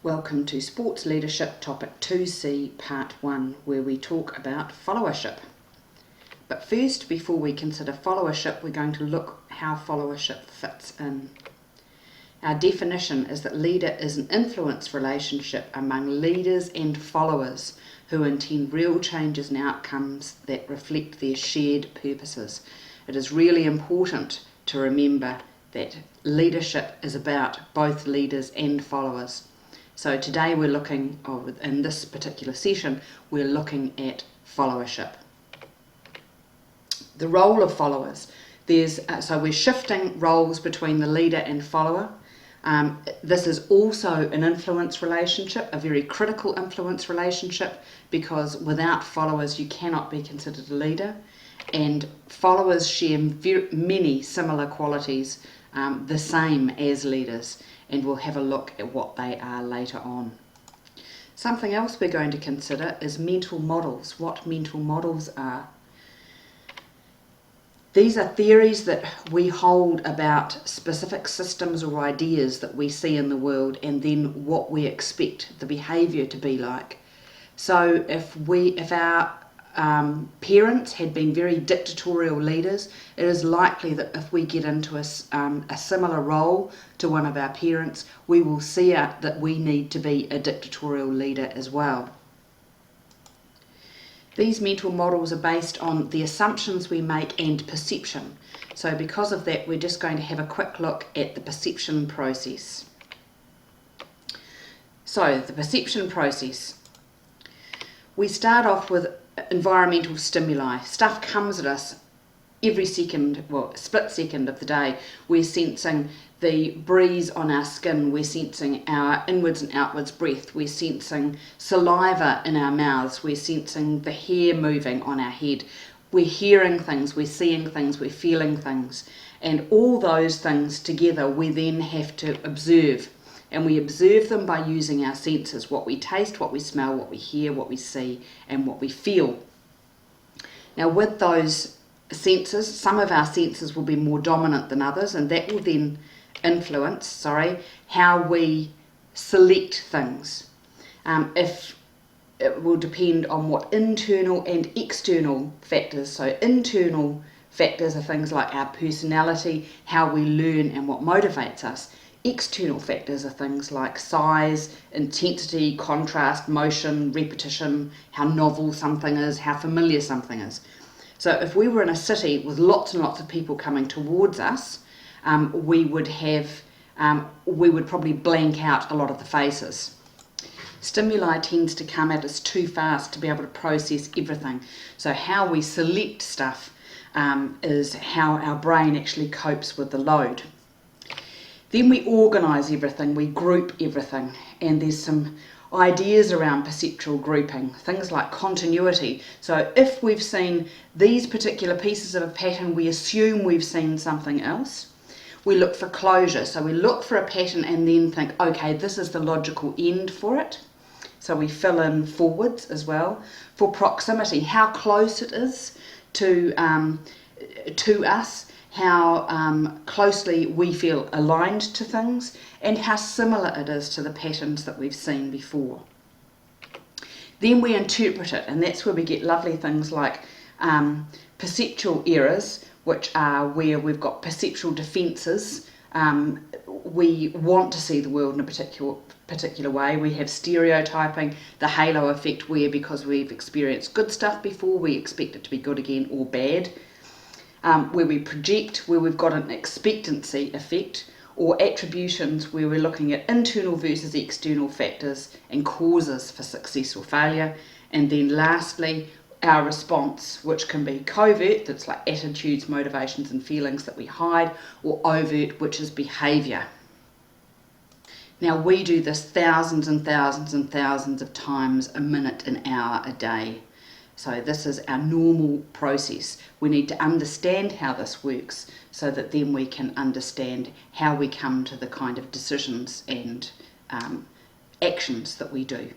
Welcome to Sports Leadership Topic 2C Part 1, where we talk about followership. But first, before we consider followership, we're going to look how followership fits in. Our definition is that leader is an influence relationship among leaders and followers who intend real changes and outcomes that reflect their shared purposes. It is really important to remember that leadership is about both leaders and followers. So today we're looking, or in this particular session, we're looking at followership. The role of followers. So we're shifting roles between the leader and follower. This is also an influence relationship, a very critical influence relationship, because without followers you cannot be considered a leader. And followers share many similar qualities, the same as leaders. And we'll have a look at what they are later on. Something else we're going to consider is mental models, what mental models are. These are theories that we hold about specific systems or ideas that we see in the world, and then what we expect the behaviour to be like. So if our parents had been very dictatorial leaders, it is likely that if we get into a similar role to one of our parents, we will see out that we need to be a dictatorial leader as well. These mental models are based on the assumptions we make and perception. So because of that, we're just going to have a quick look at the perception process. So the perception process. We start off with environmental stimuli. Stuff comes at us every second, well, split second of the day. We're sensing the breeze on our skin, we're sensing our inwards and outwards breath, we're sensing saliva in our mouths, we're sensing the hair moving on our head, we're hearing things, we're seeing things, we're feeling things, and all those things together we then have to observe. And we observe them by using our senses, what we taste, what we smell, what we hear, what we see, and what we feel. Now with those senses, some of our senses will be more dominant than others, and that will then influence, how we select things. If it will depend on what internal and external factors. So internal factors are things like our personality, how we learn, and what motivates us. External factors are things like size, intensity, contrast, motion, repetition, how novel something is, how familiar something is. So if we were in a city with lots and lots of people coming towards us, we would probably blank out a lot of the faces. Stimuli tends to come at us too fast to be able to process everything. So how we select stuff is how our brain actually copes with the load. Then we organise everything, we group everything, and there's some ideas around perceptual grouping, things like continuity. So if we've seen these particular pieces of a pattern, we assume we've seen something else. We look for closure, so we look for a pattern and then think, okay, this is the logical end for it. So we fill in forwards as well. For proximity, how close it is to us, how closely we feel aligned to things, and how similar it is to the patterns that we've seen before. Then we interpret it, and that's where we get lovely things like perceptual errors, which are where we've got perceptual defences. We want to see the world in a particular way. We have stereotyping, the halo effect, where because we've experienced good stuff before, we expect it to be good again or bad. Where we project, where we've got an expectancy effect, or attributions, where we're looking at internal versus external factors and causes for success or failure. And then lastly, our response, which can be covert, that's like attitudes, motivations and feelings that we hide, or overt, which is behaviour. Now we do this thousands and thousands and thousands of times a minute, an hour, a day. So this is our normal process. We need to understand how this works so that then we can understand how we come to the kind of decisions and actions that we do.